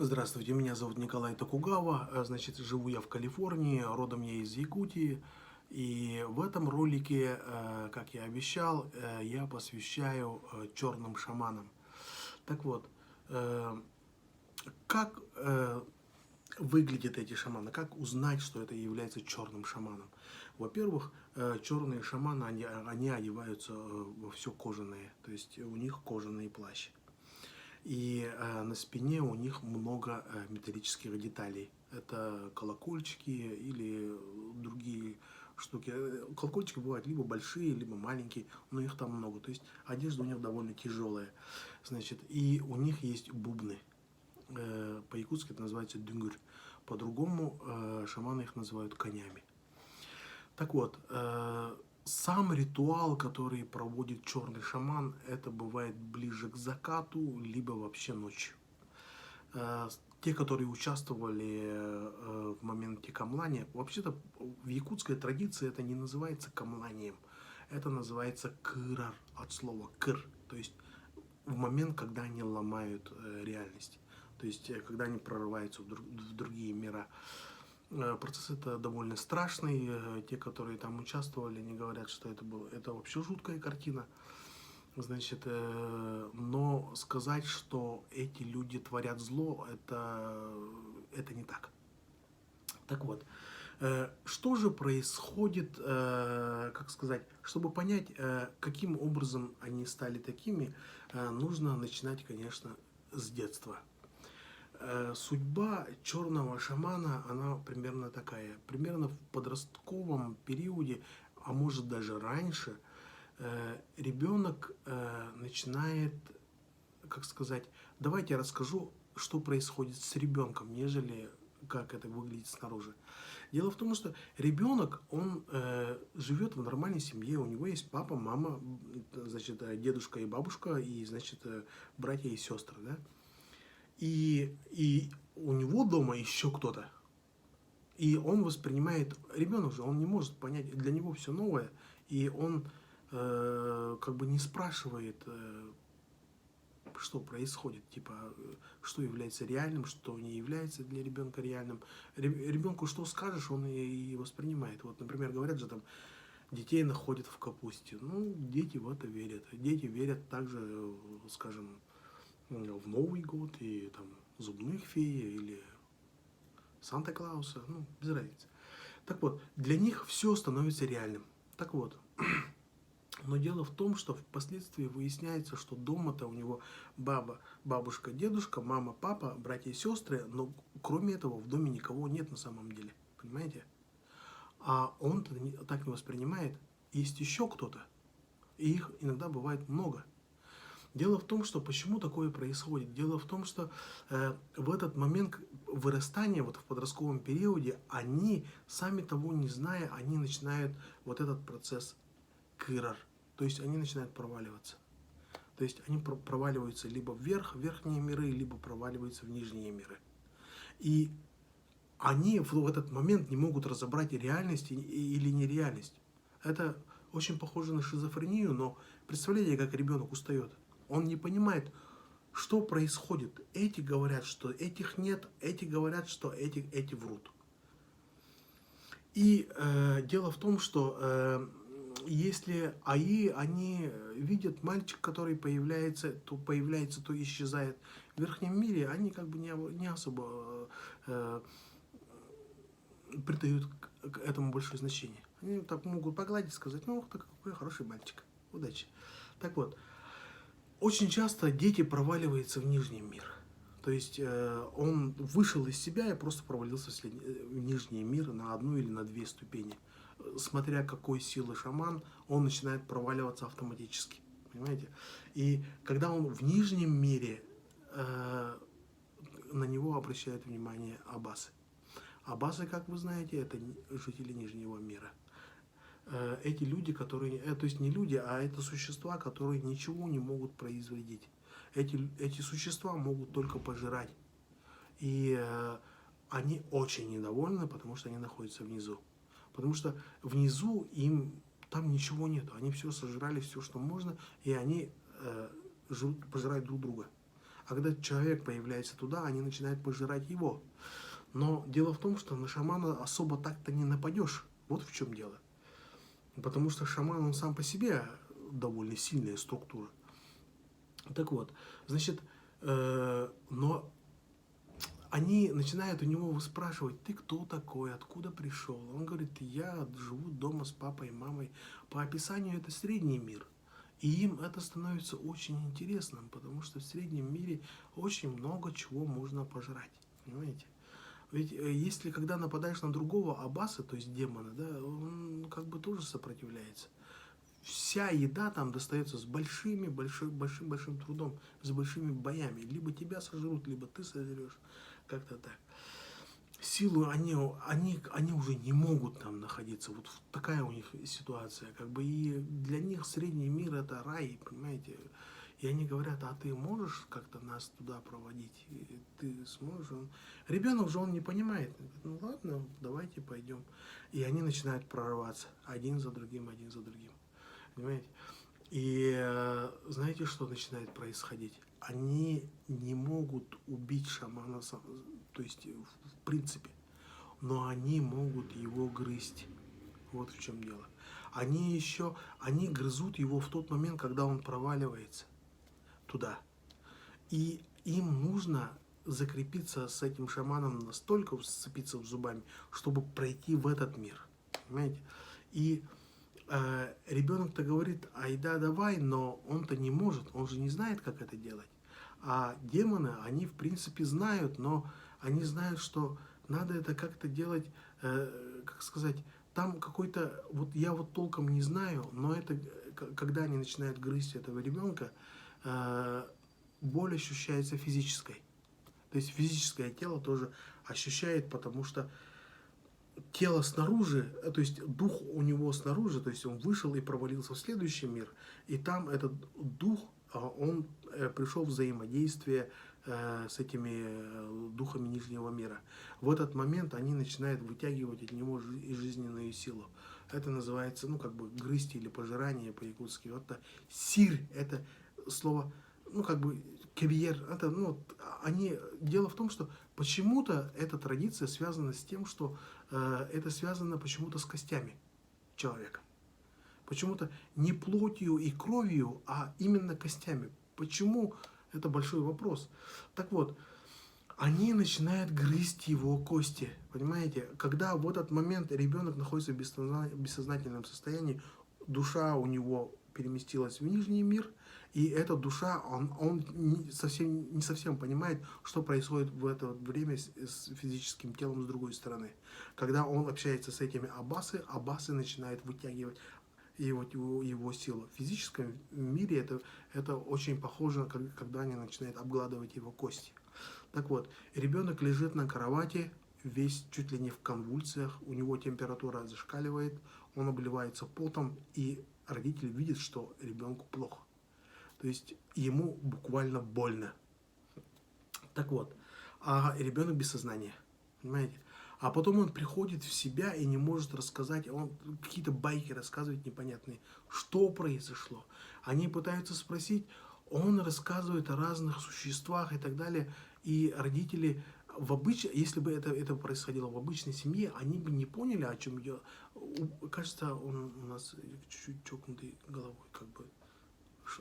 Здравствуйте, меня зовут Николай Токугава, значит, живу я в Калифорнии, родом я из Якутии, и в этом ролике, как я обещал, я посвящаю черным шаманам. Так вот, э, как выглядят эти шаманы, как узнать, что это является черным шаманом? Во-первых, черные шаманы, они одеваются во все кожаное, то есть у них кожаные плащи. И на спине у них много металлических деталей. Это колокольчики или другие штуки. Колокольчики бывают либо большие, либо маленькие, но их там много. То есть одежда у них довольно тяжелая. Значит, и у них есть бубны. По-якутски это называется дюнгюрь. По-другому шаманы их называют конями. Так вот, сам ритуал, который проводит черный шаман, это бывает ближе к закату, либо вообще ночью. Те, которые участвовали в моменте камлания, вообще-то в якутской традиции это не называется камланием, это называется кырар, от слова кыр, то есть в момент, когда они ломают реальность, то есть когда они прорываются в другие мира. Процесс это довольно страшный. Те, которые там участвовали, они говорят, что это вообще жуткая картина. Значит, но сказать, что эти люди творят зло, это не так. Так вот, что же происходит, как сказать, чтобы понять, каким образом они стали такими, нужно начинать, конечно, с детства. Судьба черного шамана, она примерно такая. Примерно в подростковом периоде, а может даже раньше, ребенок начинает, как сказать, давайте я расскажу, что происходит с ребенком, нежели как это выглядит снаружи. Дело в том, что ребенок, он живет в нормальной семье, у него есть папа, мама, значит, дедушка и бабушка, и, значит, братья и сестры, да. И у него дома еще кто-то. И он воспринимает, ребенок же, он не может понять, для него все новое, и он как бы не спрашивает, что происходит, типа, что является реальным, что не является для ребенка реальным. Ребенку что скажешь, он и воспринимает. Вот, например, говорят же там, детей находят в капусте. Ну, дети в это верят. Дети верят также, скажем, в Новый год и там зубных феи или Санта-Клауса, ну, без разницы. Так вот, для них все становится реальным. Так вот, но дело в том, что впоследствии выясняется, что дома-то у него бабушка, дедушка, мама, папа, братья и сестры, но кроме этого в доме никого нет на самом деле. Понимаете? А он так не воспринимает. Есть еще кто-то. И их иногда бывает много. Дело в том, что почему такое происходит? Дело в том, что в этот момент вырастания, вот в подростковом периоде, они, сами того не зная, они начинают вот этот процесс кырар. То есть они начинают проваливаться. То есть они проваливаются либо вверх, в верхние миры, либо проваливаются в нижние миры. И они в этот момент не могут разобрать реальность или нереальность. Это очень похоже на шизофрению, но представляете, как ребенок устает. Он не понимает, что происходит. Эти говорят, что этих нет, эти говорят, что эти врут. И дело в том, что если АИ, они видят мальчик, который появляется, то исчезает в верхнем мире, они как бы не особо придают к этому большое значение. Они так могут погладить, сказать, ну, так какой хороший мальчик, удачи. Так вот, очень часто дети проваливаются в нижний мир. То есть он вышел из себя и просто провалился в нижний мир на одну или на две ступени. Смотря какой силы шаман, он начинает проваливаться автоматически. Понимаете? И когда он в нижнем мире, на него обращают внимание аббасы. Аббасы, как вы знаете, это жители Нижнего мира. Эти люди, которые, то есть не люди, а это существа, которые ничего не могут производить. Эти существа могут только пожирать. И они очень недовольны, потому что они находятся внизу. Потому что внизу им там ничего нет. Они все сожрали, все, что можно, и они пожирают друг друга. А когда человек появляется туда, они начинают пожирать его. Но дело в том, что на шамана особо так-то не нападешь. Вот в чем дело. Потому что шаман, он сам по себе довольно сильная структура. Так вот, значит, но они начинают у него спрашивать: ты кто такой, откуда пришел? Он говорит: я живу дома с папой и мамой. По описанию это средний мир. И им это становится очень интересным, потому что в среднем мире очень много чего можно пожрать. Понимаете? Ведь если когда нападаешь на другого аббаса, то есть демона, да, он как бы тоже сопротивляется. Вся еда там достается с большим трудом, с большими боями. Либо тебя сожрут, либо ты сожрешь. Как-то так. Силу они уже не могут там находиться. Вот такая у них ситуация. Как бы и для них средний мир это рай, понимаете? И они говорят: а ты можешь как-то нас туда проводить? И ты сможешь? Ребенок же он не понимает. Ну ладно, давайте пойдем. И они начинают прорываться один за другим, один за другим. Понимаете? И знаете, что начинает происходить? Они не могут убить шамана, то есть в принципе, но они могут его грызть. Вот в чем дело. Они грызут его в тот момент, когда он проваливается туда. И им нужно закрепиться с этим шаманом, настолько сцепиться зубами, чтобы пройти в этот мир. Понимаете? И ребенок-то говорит: айда, давай, но он-то не может, он же не знает, как это делать. А демоны, они в принципе знают, но они знают, что надо это как-то делать, как сказать, там какой-то, вот я вот толком не знаю, но это, когда они начинают грызть этого ребенка, боль ощущается физической. То есть физическое тело тоже ощущает, потому что тело снаружи, то есть дух у него снаружи, то есть он вышел и провалился в следующий мир, и там этот дух, он пришел в взаимодействие с этими духами нижнего мира. В этот момент они начинают вытягивать от него жизненную силу. Это называется, ну, как бы грызть или пожирание по-якутски. Это сир, это слово, ну, как бы кебьер, это, ну, они, дело в том, что почему-то эта традиция связана с тем, что это связано почему-то с костями человека. Почему-то не плотью и кровью, а именно костями. Почему? Это большой вопрос. Так вот, они начинают грызть его кости. Понимаете? Когда в этот момент ребенок находится в бессознательном состоянии, душа у него переместилась в нижний мир, и эта душа, он не совсем понимает, что происходит в это время с физическим телом с другой стороны. Когда он общается с этими аббасы начинают вытягивать его силу. В физическом мире это очень похоже, когда они начинают обгладывать его кости. Так вот, ребенок лежит на кровати, весь чуть ли не в конвульсиях, у него температура зашкаливает, он обливается потом, и родитель видит, что ребенку плохо. То есть ему буквально больно. Так вот, а ребенок без сознания, понимаете? А потом он приходит в себя и не может рассказать, он какие-то байки рассказывает непонятные, что произошло. Они пытаются спросить, он рассказывает о разных существах и так далее, и родители если бы это происходило в обычной семье, они бы не поняли, о чем я. Кажется, он у нас чуть-чуть чокнутый головой, как бы.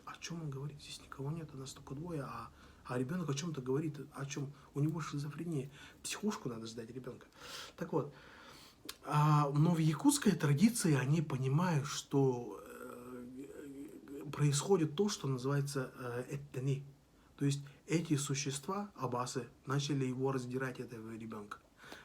О чем он говорит? Здесь никого нет, у нас только двое, а ребенок о чем-то говорит, о чем? У него шизофрения. Психушку надо сдать ребенка. Так вот, но в якутской традиции они понимают, что происходит то, что называется эттани. То есть эти существа, аббасы, начали его раздирать, этого ребенка.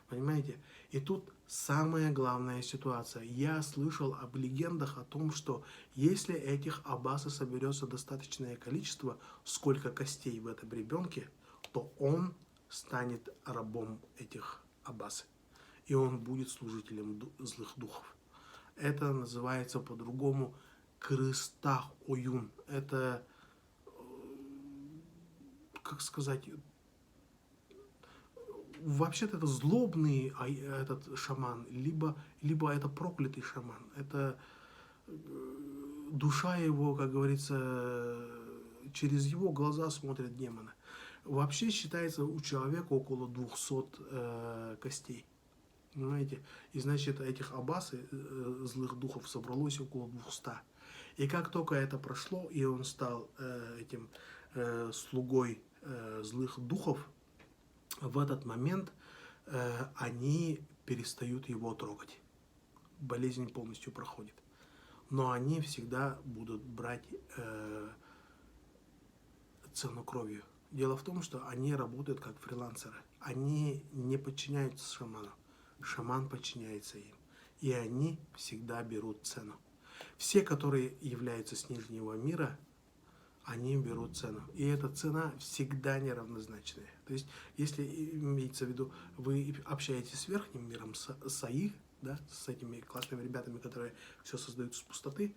Понимаете? И тут самая главная ситуация. Я слышал об легендах о том, что если этих аббасов соберется достаточное количество, сколько костей в этом ребенке, то он станет рабом этих аббасов. И он будет служителем злых духов. Это называется по-другому крыстах оюн. Это, как сказать, вообще-то это злобный этот шаман, либо это проклятый шаман. Это душа его, как говорится, через его глаза смотрят демона. Вообще считается у человека около 200 костей. Понимаете? И значит, этих аббасы, злых духов, собралось около 200. И как только это прошло, и он стал этим слугой злых духов, в этот момент они перестают его трогать. Болезнь полностью проходит. Но они всегда будут брать цену кровью. Дело в том, что они работают как фрилансеры. Они не подчиняются шаману. Шаман подчиняется им. И они всегда берут цену. Все, которые являются с нижнего мира, они берут цену. И эта цена всегда неравнозначная. То есть, если имеется в виду, вы общаетесь с верхним миром, с их, да, с этими классными ребятами, которые все создают с пустоты,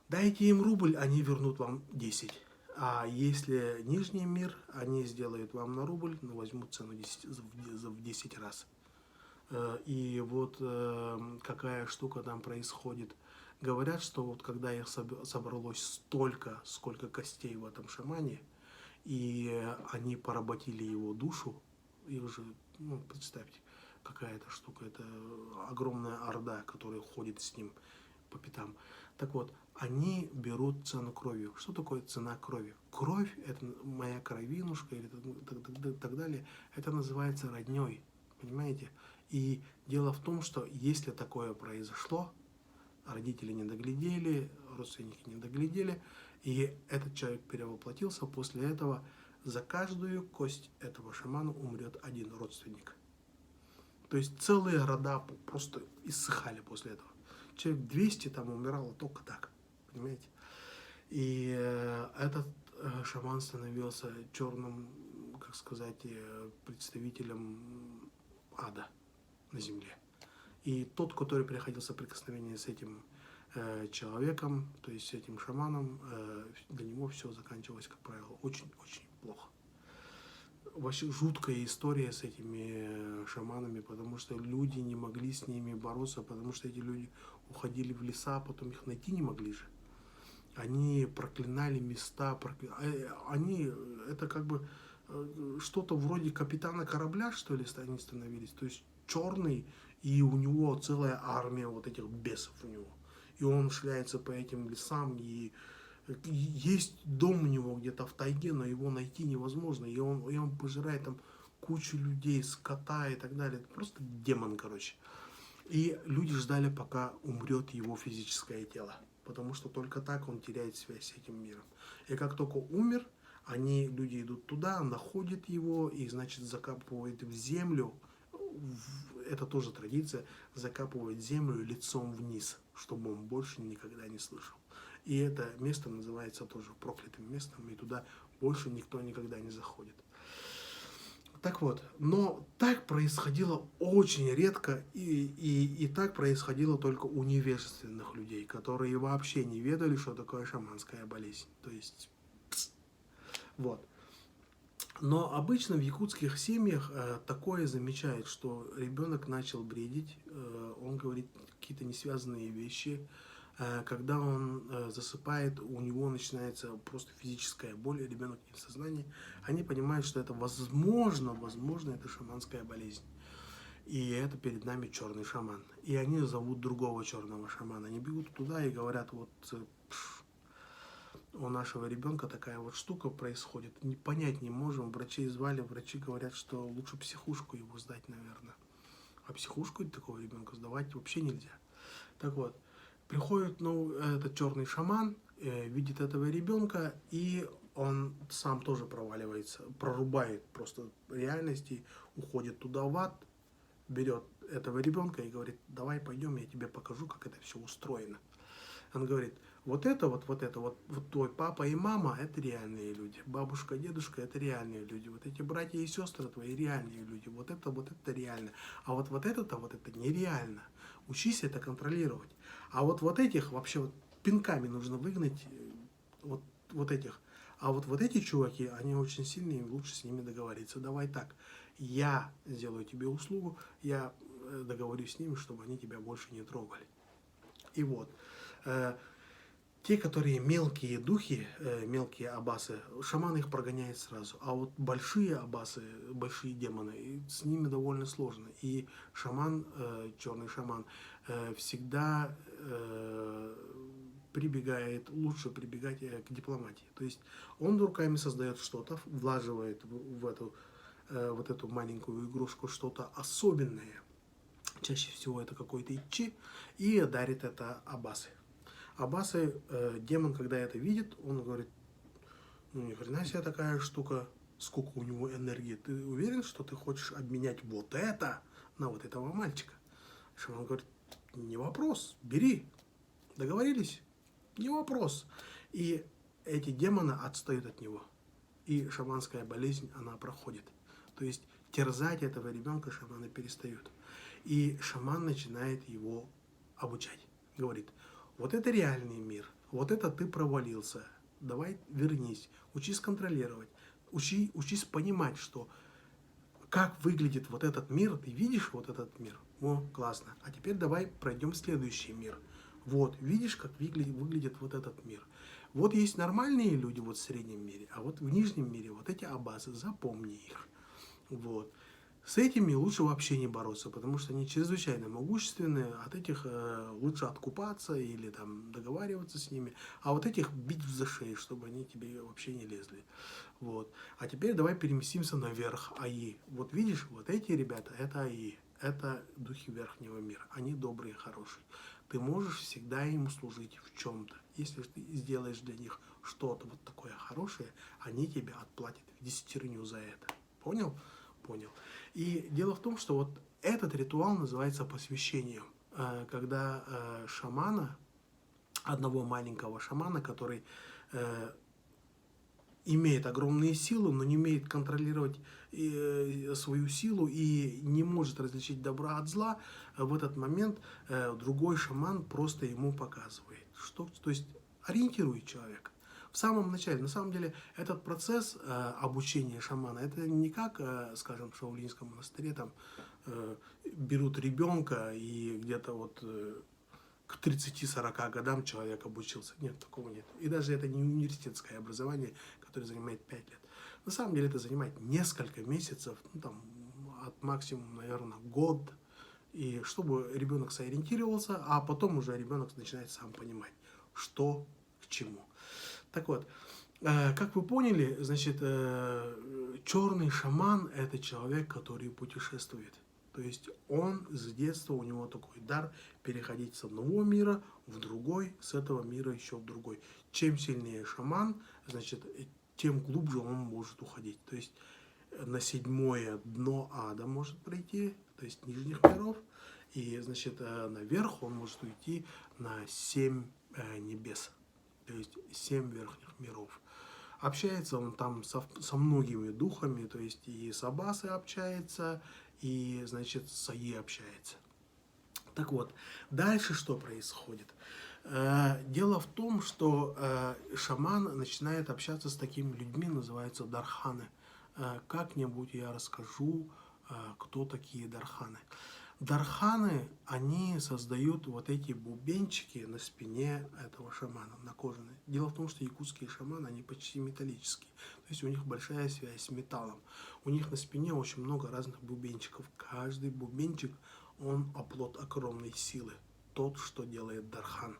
дайте им рубль, они вернут вам 10. А если нижний мир, они сделают вам на рубль, но возьмут цену в 10 раз. И вот какая штука там происходит. Говорят, что вот когда их собралось столько, сколько костей в этом шамане, и они поработили его душу, их же, ну, представьте, какая-то штука, это огромная орда, которая ходит с ним по пятам. Так вот, они берут цену кровью. Что такое цена крови? Кровь, это моя кровинушка, или так далее, это называется родней, понимаете? И дело в том, что если такое произошло, родители не доглядели, родственники не доглядели, и этот человек перевоплотился, после этого за каждую кость этого шамана умрет один родственник. То есть целые рода просто иссыхали после этого. Человек 200 там умирало только так, понимаете? И этот шаман становился черным, как сказать, представителем ада на земле. И тот, который приходил в соприкосновение с этим человеком, то есть с этим шаманом, для него все заканчивалось, как правило, очень-очень плохо. Вообще жуткая история с этими шаманами, потому что люди не могли с ними бороться, потому что эти люди уходили в леса, потом их найти не могли же. Они проклинали места, они, это как бы что-то вроде капитана корабля, что ли, они становились. То есть черный, и у него целая армия вот этих бесов у него. И он шляется по этим лесам, и есть дом у него где-то в тайге, но его найти невозможно. И он пожирает там кучу людей, скота и так далее. Это просто демон, короче. И люди ждали, пока умрет его физическое тело. Потому что только так он теряет связь с этим миром. И как только умер, люди идут туда, находят его и, значит, закапывают в землю. Это тоже традиция, закапывать землю лицом вниз, чтобы он больше никогда не слышал. И это место называется тоже проклятым местом, и туда больше никто никогда не заходит. Так вот, но так происходило очень редко, и так происходило только у невежественных людей, которые вообще не ведали, что такое шаманская болезнь. То есть, вот. Но обычно в якутских семьях такое замечают, что ребенок начал бредить, он говорит какие-то несвязанные вещи. Когда он засыпает, у него начинается просто физическая боль, ребенок не в сознании. Они понимают, что это возможно, это шаманская болезнь. И это перед нами черный шаман. И они зовут другого черного шамана. Они бегут туда и говорят, вот у нашего ребенка такая вот штука происходит. Понять не можем. Врачей звали, врачи говорят, что лучше психушку его сдать, наверное. А психушку такого ребенка сдавать вообще нельзя. Так вот, приходит, этот черный шаман, видит этого ребенка, и он сам тоже проваливается, прорубает просто реальности, уходит туда в ад, берет этого ребенка и говорит, давай пойдем, я тебе покажу, как это все устроено. Он говорит, вот твой папа и мама, это реальные люди. Бабушка, дедушка, это реальные люди. Вот эти братья и сестры твои реальные люди. Вот это реально. А вот это нереально. Учись это контролировать. А вот этих вообще вот пинками нужно выгнать, вот этих. А вот эти чуваки, они очень сильные, лучше с ними договориться. Давай так, я сделаю тебе услугу, я договорюсь с ними, чтобы они тебя больше не трогали. И вот. Те, которые мелкие духи, мелкие аббасы, шаман их прогоняет сразу. А вот большие аббасы, большие демоны, с ними довольно сложно. И шаман, черный шаман, всегда лучше прибегать к дипломатии. То есть он руками создает что-то, влаживает в эту, вот эту маленькую игрушку что-то особенное. Чаще всего это какой-то ичи, и дарит это аббасы. Аббасы, демон, когда это видит, он говорит, ну ни хрена себе такая штука, сколько у него энергии. Ты уверен, что ты хочешь обменять вот это на вот этого мальчика? Шаман говорит, не вопрос, бери. Договорились? Не вопрос. И эти демоны отстают от него. И шаманская болезнь, она проходит. То есть терзать этого ребенка шаманы перестают. И шаман начинает его обучать. Говорит, вот это реальный мир, вот это ты провалился, давай вернись, учись контролировать, учись понимать, что как выглядит вот этот мир, ты видишь вот этот мир, о, классно, а теперь давай пройдем в следующий мир. Вот, видишь, как выглядит вот этот мир. Вот есть нормальные люди вот в среднем мире, а вот в нижнем мире вот эти аббасы, запомни их. Вот. С этими лучше вообще не бороться, потому что они чрезвычайно могущественные, от этих лучше откупаться или там договариваться с ними, а вот этих бить за шею, чтобы они тебе вообще не лезли. Вот. А теперь давай переместимся наверх, АИ. Вот видишь, вот эти ребята, это АИ, это духи верхнего мира, они добрые, хорошие. Ты можешь всегда им служить в чем-то. Если ты сделаешь для них что-то вот такое хорошее, они тебе отплатят в десятерню за это. Понял? Понял. И дело в том, что вот этот ритуал называется посвящением, когда шамана, одного маленького шамана, который имеет огромные силы, но не умеет контролировать свою силу и не может различить добра от зла, в этот момент другой шаман просто ему показывает, что, то есть ориентирует человека. В самом начале, на самом деле, этот процесс обучения шамана, это не как, скажем, в Шаолиньском монастыре, там берут ребенка и где-то вот к 30-40 годам человек обучился. Нет, такого нет. И даже это не университетское образование, которое занимает 5 лет. На самом деле это занимает несколько месяцев, ну, там, от максимум, наверное, год, и чтобы ребенок сориентировался, а потом уже ребенок начинает сам понимать, что к чему. Так вот, как вы поняли, значит, черный шаман – это человек, который путешествует. То есть он с детства, у него такой дар переходить с одного мира в другой, с этого мира еще в другой. Чем сильнее шаман, значит, тем глубже он может уходить. То есть на 7-е дно ада может пройти, то есть нижних миров, и, значит, наверх он может уйти на 7 небес, то есть 7 верхних миров. Общается он там со многими духами, то есть и с аббасы общается, и, значит, с АИ общается. Так вот, дальше что происходит? Дело в том, что шаман начинает общаться с такими людьми, называются дарханы. Как-нибудь я расскажу, кто такие дарханы. Дарханы, они создают вот эти бубенчики на спине этого шамана, на кожаной. Дело в том, что якутские шаманы, они почти металлические. То есть у них большая связь с металлом. У них на спине очень много разных бубенчиков. Каждый бубенчик, он оплот огромной силы. Тот, что делает дархан.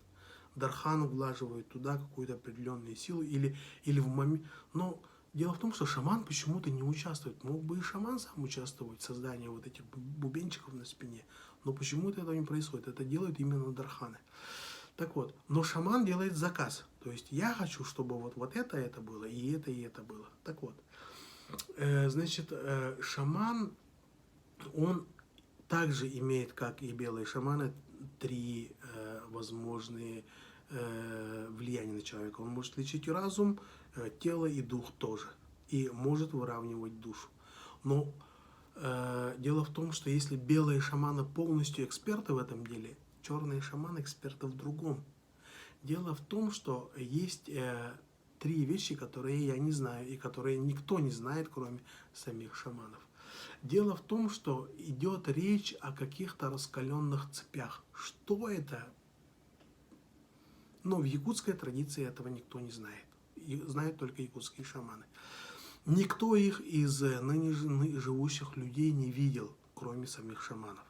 Дархан влаживает туда какую-то определенную силу или в момент... Но дело в том, что шаман почему-то не участвует. Мог бы и шаман сам участвовать в создании вот этих бубенчиков на спине, но почему-то этого не происходит. Это делают именно дарханы. Так вот, но шаман делает заказ. То есть я хочу, чтобы вот это было, и это было. Так вот, значит, шаман, он также имеет, как и белые шаманы, 3 возможные влияния на человека. Он может лечить разум, тело и дух тоже. И может выравнивать душу. Но дело в том, что если белые шаманы полностью эксперты в этом деле, черные шаманы эксперты в другом. Дело в том, что есть 3 вещи, которые я не знаю, и которые никто не знает, кроме самих шаманов. Дело в том, что идет речь о каких-то раскаленных цепях. Что это? Но в якутской традиции этого никто не знает. И знают только якутские шаманы. Никто их из ныне живущих людей не видел, кроме самих шаманов.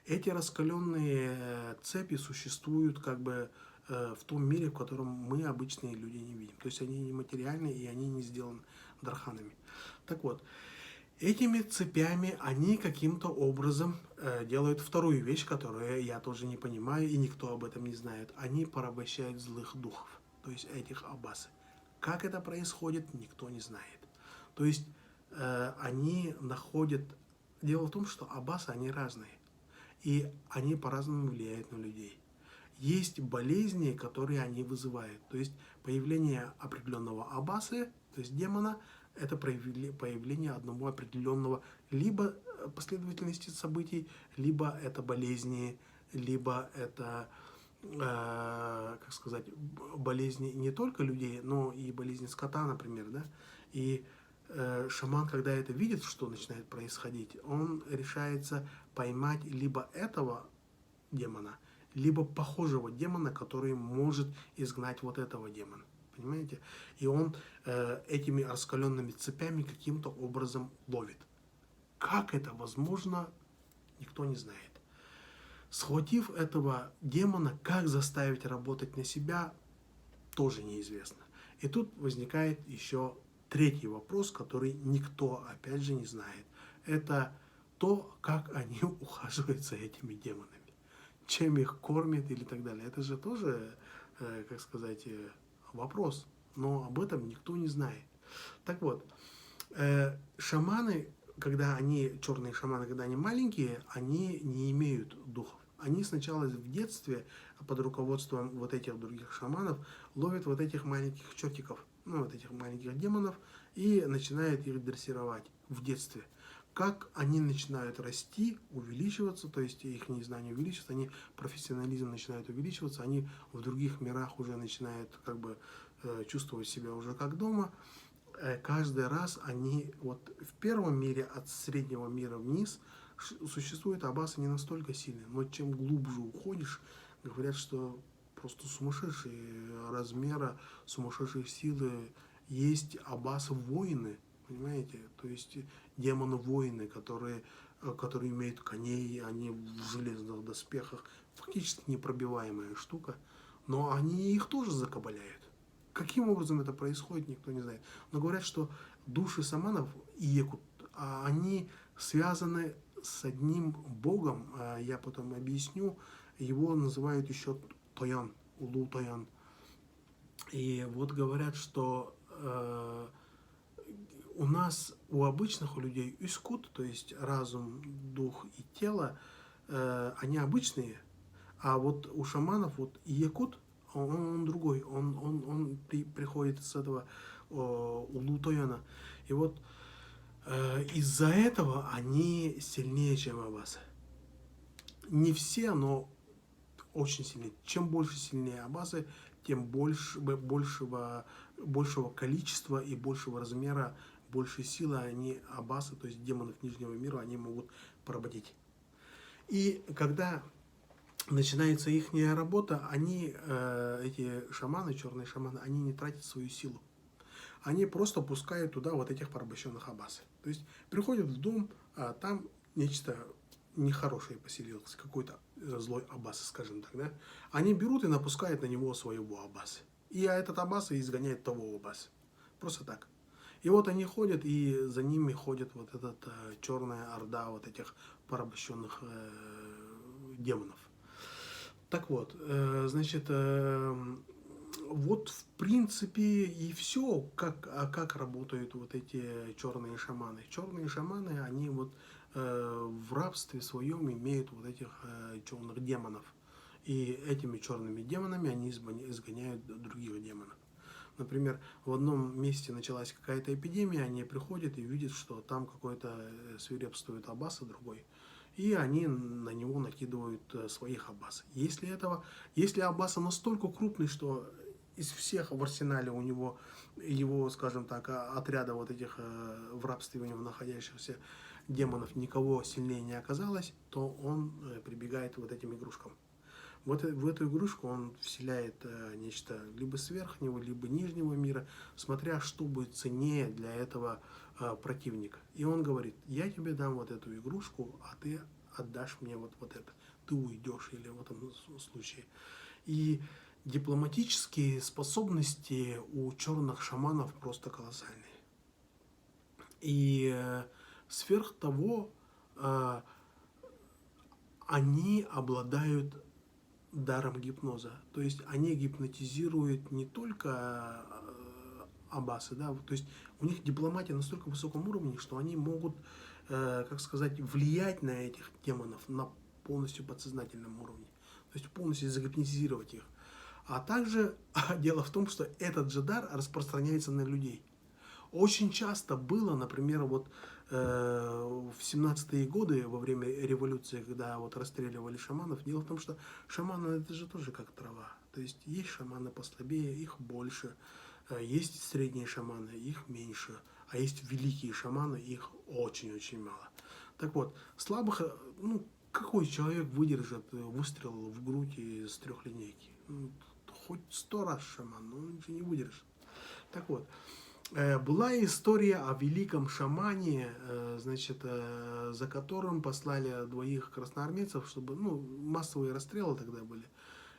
Эти раскаленные цепи существуют как бы в том мире, в котором мы, обычные люди, не видим. То есть они не материальные и они не сделаны дарханами. Так вот, этими цепями они каким-то образом делают вторую вещь, которую я тоже не понимаю и никто об этом не знает. Они порабощают злых духов, то есть этих аббасы. Как это происходит, никто не знает. То есть они находят... Дело в том, что аббасы, они разные. И они по-разному влияют на людей. Есть болезни, которые они вызывают. То есть появление определенного аббаса, то есть демона, это появление одного определенного либо последовательности событий, либо это болезни, либо это, как сказать, болезни не только людей, но и болезни скота, например, да. И шаман, когда это видит, что начинает происходить, он решается поймать либо этого демона, либо похожего демона, который может изгнать вот этого демона. Понимаете? И он этими раскаленными цепями каким-то образом ловит. Как это возможно, никто не знает. Схватив этого демона, как заставить работать на себя, тоже неизвестно. И тут возникает еще третий вопрос, который никто, опять же, не знает. Это то, как они ухаживают за этими демонами. Чем их кормят или так далее. Это же тоже, как сказать, вопрос. Но об этом никто не знает. Так вот, шаманы, когда они, черные шаманы, когда они маленькие, они не имеют духов. Они сначала в детстве под руководством вот этих других шаманов ловят вот этих маленьких чертиков, ну, вот этих маленьких демонов и начинают их дрессировать в детстве. Как они начинают расти, увеличиваться, то есть их незнание увеличивается, они профессионализм начинают увеличиваться, они в других мирах уже начинают как бы чувствовать себя уже как дома. Каждый раз они, вот в первом мире от среднего мира вниз существуют аббасы не настолько сильные, но чем глубже уходишь, говорят, что просто сумасшедшие размера, сумасшедшие силы есть аббасы-воины, понимаете? То есть демоны-воины, которые имеют коней, они в железных доспехах, фактически непробиваемая штука, но они их тоже закабаляют. Каким образом это происходит, никто не знает. Но говорят, что души саманов и якут, они связаны с одним богом, я потом объясню, его называют еще Тоян, Улу Тоян. И вот говорят, что у нас, у обычных людей искут, то есть разум, дух и тело, они обычные, а вот у шаманов вот якут, он другой, он приходит с этого Улу Тояна. И вот из-за этого они сильнее, чем аббасы. Не все, но очень сильнее. Чем больше сильнее аббасы, тем большего количества и большего размера, большей силы они, аббасы, то есть демонов Нижнего мира, они могут поработить. И когда начинается их работа, они, эти шаманы, черные шаманы, они не тратят свою силу. Они просто пускают туда вот этих порабощенных аббасов. То есть приходят в дом, а там нечто нехорошее поселилось, какой-то злой аббас, скажем так, да? Они берут и напускают на него своего аббаса. И этот аббас изгоняет того аббаса. Просто так. И вот они ходят, и за ними ходит вот эта черная орда вот этих порабощенных демонов. Так вот, значит, вот в принципе и все, как работают вот эти черные шаманы. Черные шаманы, они вот в рабстве своем имеют вот этих черных демонов. И этими черными демонами они изгоняют других демонов. Например, в одном месте началась какая-то эпидемия, они приходят и видят, что там какой-то свирепствует аббас, а другой. И они на него накидывают своих аббасов. Если аббаса настолько крупный, что из всех в арсенале у него, его, скажем так, отряда вот этих в рабстве у него находящихся демонов никого сильнее не оказалось, то он прибегает вот этим игрушкам. В эту игрушку он вселяет нечто либо с верхнего, либо нижнего мира, смотря что будет ценнее для этого противника. И он говорит, я тебе дам вот эту игрушку, а ты отдашь мне вот это. Ты уйдешь, или в этом случае. И дипломатические способности у черных шаманов просто колоссальные. И сверх того, они обладают даром гипноза. То есть они гипнотизируют не только аббасы, да, то есть у них дипломатия на настолько высоком уровне, что они могут, как сказать, влиять на этих демонов на полностью подсознательном уровне. То есть полностью загипнотизировать их. А также дело в том, что этот же дар распространяется на людей. Очень часто было, например, вот в 17-е годы, во время революции, когда вот расстреливали шаманов, дело в том, что шаманы это же тоже как трава. То есть шаманы послабее, их больше, есть средние шаманы, их меньше, а есть великие шаманы, их очень-очень мало. Так вот, слабых, ну, какой человек выдержит выстрел в грудь из трехлинейки? Ну, хоть 100 раз шаман, но он же не выдержит. Так вот, была история о великом шамане, значит, за которым послали двоих красноармейцев, чтобы, ну, массовые расстрелы тогда были,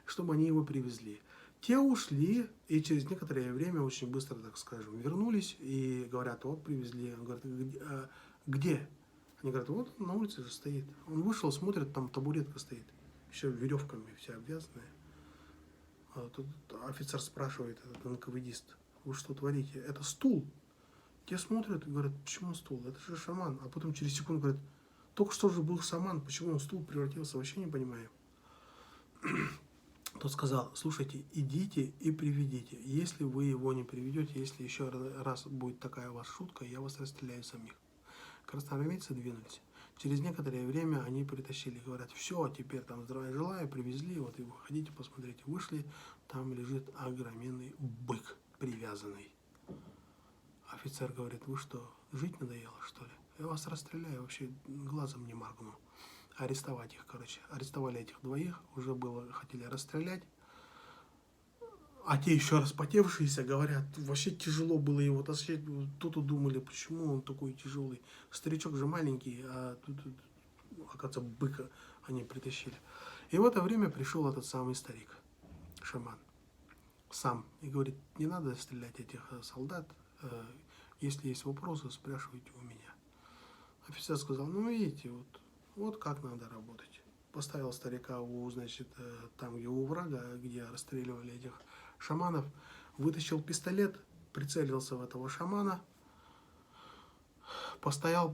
чтобы они его привезли. Те ушли, и через некоторое время, очень быстро, так скажем, вернулись и говорят, вот привезли. Он говорит, где? Они говорят, вот на улице же стоит. Он вышел, смотрит, там табуретка стоит, еще веревками вся обвязанная. А тут офицер спрашивает, этот НКВДист, вы что творите? Это стул. Те смотрят и говорят, почему стул? Это же шаман. А потом через секунду говорят, только что же был шаман, почему он в стул превратился, вообще не понимаем. Тот сказал, слушайте, идите и приведите. Если вы его не приведете, если еще раз будет такая у вас шутка, я вас расстреляю самих. Красноармейцы двинулись. Через некоторое время они притащили, говорят, все, теперь там здравия желаю, привезли, вот и вы ходите, посмотрите. Вышли, там лежит огроменный бык привязанный. Офицер говорит, вы что, жить надоело, что ли? Я вас расстреляю, вообще глазом не моргну. Арестовать их, короче. Арестовали этих двоих, уже было, хотели расстрелять. А те еще распотевшиеся говорят, вообще тяжело было его тащить. Тут думали, почему он такой тяжелый. Старичок же маленький, а тут, оказывается, быка они притащили. И в это время пришел этот самый старик, шаман, сам. И говорит, не надо стрелять этих солдат. Если есть вопросы, спрашивайте у меня. Офицер сказал, ну видите, вот как надо работать. Поставил старика значит, там, где у врага, где расстреливали этих шаманов, вытащил пистолет, прицелился в этого шамана, постоял,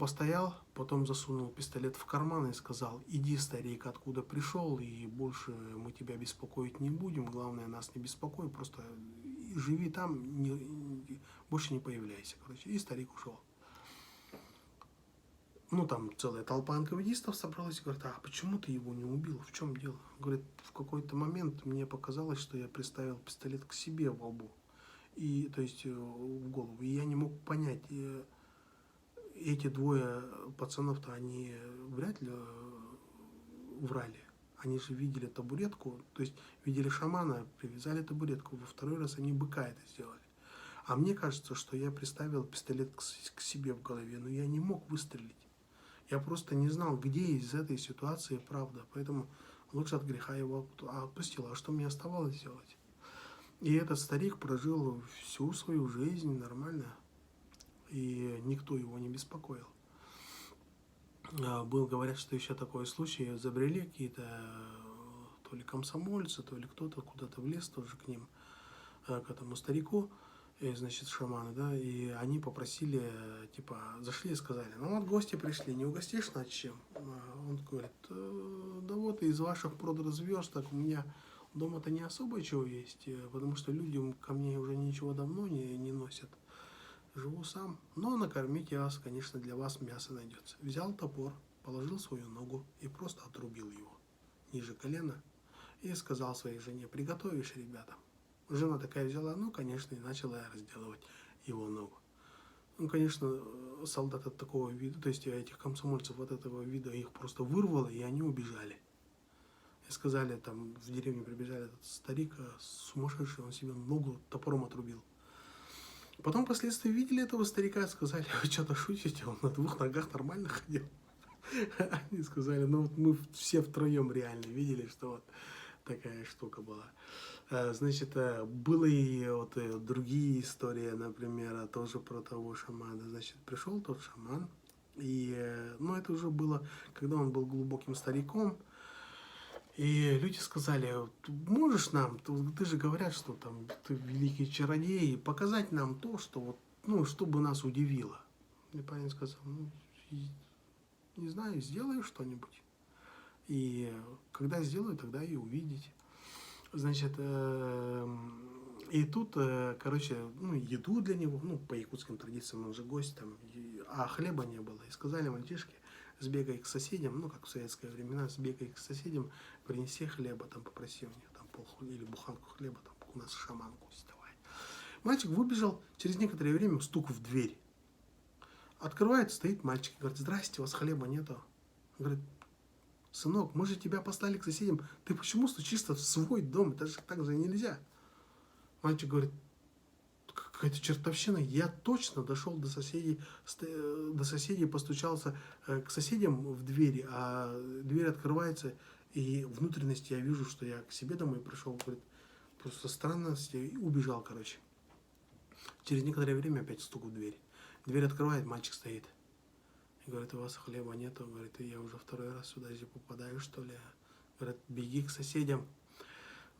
потом засунул пистолет в карман и сказал, иди, старик, откуда пришел, и больше мы тебя беспокоить не будем, главное, нас не беспокой, просто живи там, больше не появляйся, короче. И старик ушел. Ну, там целая толпа НКВДистов собралась и говорит, а почему ты его не убил? В чем дело? Говорит, в какой-то момент мне показалось, что я приставил пистолет к себе во лбу. И, то есть, в голову. И я не мог понять, эти двое пацанов-то, они вряд ли врали. Они же видели табуретку, то есть видели шамана, привязали табуретку. Во второй раз они быка это сделали. А мне кажется, что я приставил пистолет к себе в голове, но я не мог выстрелить. Я просто не знал, где из этой ситуации правда. Поэтому лучше от греха его отпустил. А что мне оставалось делать? И этот старик прожил всю свою жизнь нормально. И никто его не беспокоил. Говорят, что еще такой случай. Забрели какие-то то ли комсомольцы, то ли кто-то куда-то в лес тоже к ним, к этому старику. Значит, шаманы, да, и они попросили, типа, зашли и сказали, ну вот гости пришли, не угостишь нас чем? Он говорит, да вот из ваших продразверсток у меня дома-то не особо чего есть, потому что люди ко мне уже ничего давно не носят. Живу сам, но накормить я вас, конечно, для вас мясо найдется. Взял топор, положил свою ногу и просто отрубил его ниже колена и сказал своей жене, приготовишь ребятам. Жена такая взяла, ну, конечно, и начала разделывать его ногу. Ну, конечно, солдат от такого вида, то есть этих комсомольцев от этого вида их просто вырвало, и они убежали. И сказали, там в деревню прибежали, этот старик сумасшедший, он себе ногу топором отрубил. Потом впоследствии видели этого старика, сказали: вы что-то шутите, он на двух ногах нормально ходил. Они сказали: ну вот мы все втроем реально видели, что вот такая штука была. Значит, было и вот другие истории, например, тоже про того шамана. Значит, пришел тот шаман, и, ну, это уже было, когда он был глубоким стариком, и люди сказали: можешь нам, ты же говорят, что там ты великий чародей, показать нам то, что вот, ну, чтобы нас удивило. И парень сказал: ну, не знаю, сделаю что-нибудь. И когда сделаю, тогда и увидите. Значит, и тут, короче, ну, еду для него, ну, по якутским традициям, он же гость там, а хлеба не было. И сказали мальчишке: сбегай к соседям, ну, как в советское времена, сбегай к соседям, принеси хлеба, там, попроси у них там или буханку хлеба, там, у нас шаман гость, давай. Мальчик выбежал, через некоторое время стук в дверь. Открывает, стоит мальчик, говорит: здрасте, у вас хлеба нету. Говорит: сынок, мы же тебя послали к соседям, ты почему стучишься в свой дом? Это же так же нельзя. Мальчик говорит: какая-то чертовщина, я точно дошел до соседей, постучался к соседям в двери, а дверь открывается, и внутренности я вижу, что я к себе домой пришел. Говорит: просто странности, и убежал, короче. Через некоторое время опять стук в дверь. Дверь открывает, мальчик стоит. И говорит: у вас хлеба нету. Говорит: я уже второй раз сюда попадаю, что ли. Говорит: беги к соседям.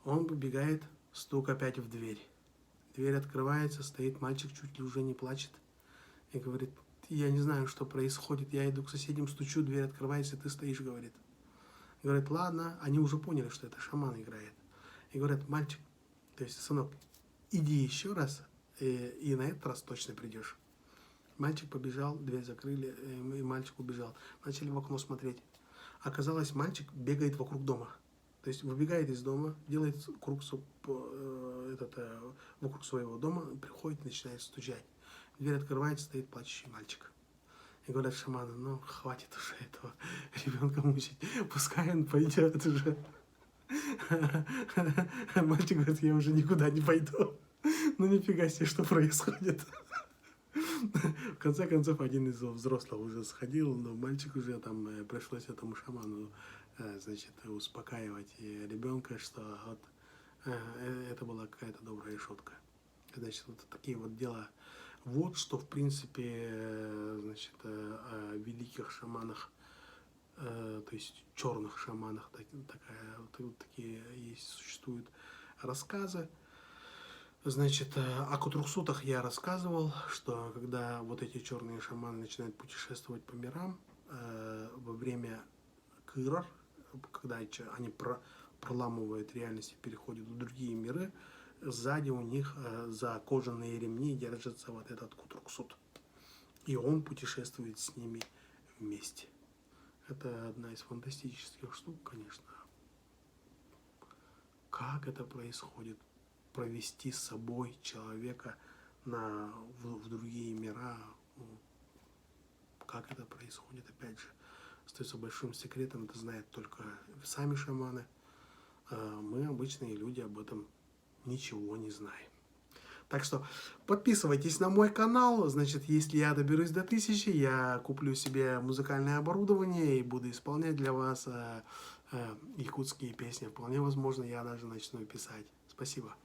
Он побегает, стук опять в дверь. Дверь открывается, стоит мальчик, чуть ли уже не плачет. И говорит: я не знаю, что происходит. Я иду к соседям, стучу, дверь открывается, ты стоишь, говорит. Говорит: ладно, они уже поняли, что это шаман играет. И говорят: мальчик, то есть сынок, иди еще раз, и на этот раз точно придешь. Мальчик побежал, дверь закрыли, и мальчик убежал. Начали в окно смотреть. Оказалось, мальчик бегает вокруг дома. То есть выбегает из дома, делает круг вокруг своего дома, приходит, начинает стучать. Дверь открывается, стоит плачущий мальчик. И говорят шаману: ну, хватит уже этого ребенка мучить, пускай он пойдет уже. Мальчик говорит: я уже никуда не пойду. Ну, нифига себе, что происходит. В конце концов, один из взрослых уже сходил, но мальчик уже там, пришлось этому шаману, значит, успокаивать ребенка, что вот это была какая-то добрая шутка. Значит, вот такие вот дела. Вот что, в принципе, значит, о великих шаманах, то есть черных шаманах, такие есть, существуют рассказы. Значит, о Кутруксутах я рассказывал, что когда вот эти черные шаманы начинают путешествовать по мирам, во время Кырар, когда они проламывают реальность и переходят в другие миры, сзади у них за кожаные ремни держится вот этот Кутруксут. И он путешествует с ними вместе. Это одна из фантастических штук, конечно. Как это происходит? Провести с собой человека в другие мира. Как это происходит, опять же, остается большим секретом, это знают только сами шаманы. Мы, обычные люди, об этом ничего не знаем. Так что подписывайтесь на мой канал. Значит, если я доберусь до 1000, я куплю себе музыкальное оборудование и буду исполнять для вас якутские песни. Вполне возможно, я даже начну писать. Спасибо.